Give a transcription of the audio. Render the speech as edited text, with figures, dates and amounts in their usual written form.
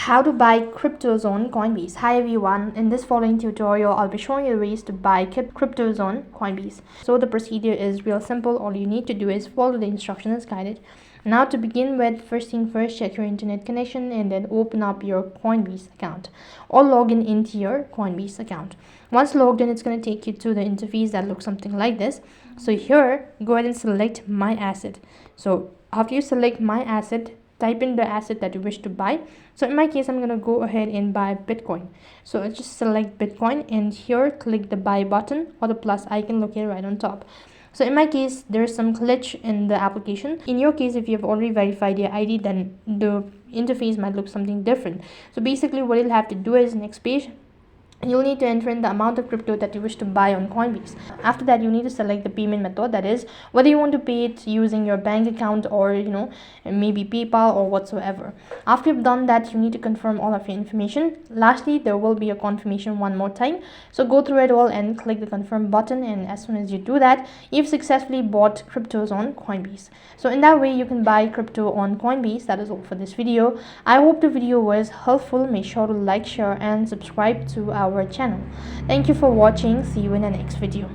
How to buy cryptos on Coinbase. Hi everyone, in this following tutorial I'll be showing you ways to buy cryptos on Coinbase. So the procedure is real simple. All you need to do is follow the instructions as guided. Now to begin with, first thing first, check your internet connection and then open up your Coinbase account or log into your Coinbase account. Once logged in, it's going to take you to the interface that looks something like this. So here, go ahead and select my asset. So after you select my asset, type in the asset that you wish to buy. So in my case, I'm going to go ahead and buy Bitcoin. So I'll just select Bitcoin and here click the buy button or the plus icon located right on top. So in my case, there's some glitch in the application. In your case, if you have already verified your ID, then the interface might look something different. So basically what you'll have to do is next page, you'll need to enter in the amount of crypto that you wish to buy on Coinbase. After that, you need to select the payment method, that is whether you want to pay it using your bank account or maybe PayPal or whatsoever. After you've done that, you need to confirm all of your information. Lastly, there will be a confirmation one more time, so go through it all and click the confirm button, and as soon as you do that, you've successfully bought cryptos on Coinbase. So in that way you can buy crypto on Coinbase. That is all for this video. I hope the video was helpful. Make sure to like, share and subscribe to our channel. Thank you for watching. See you in the next video.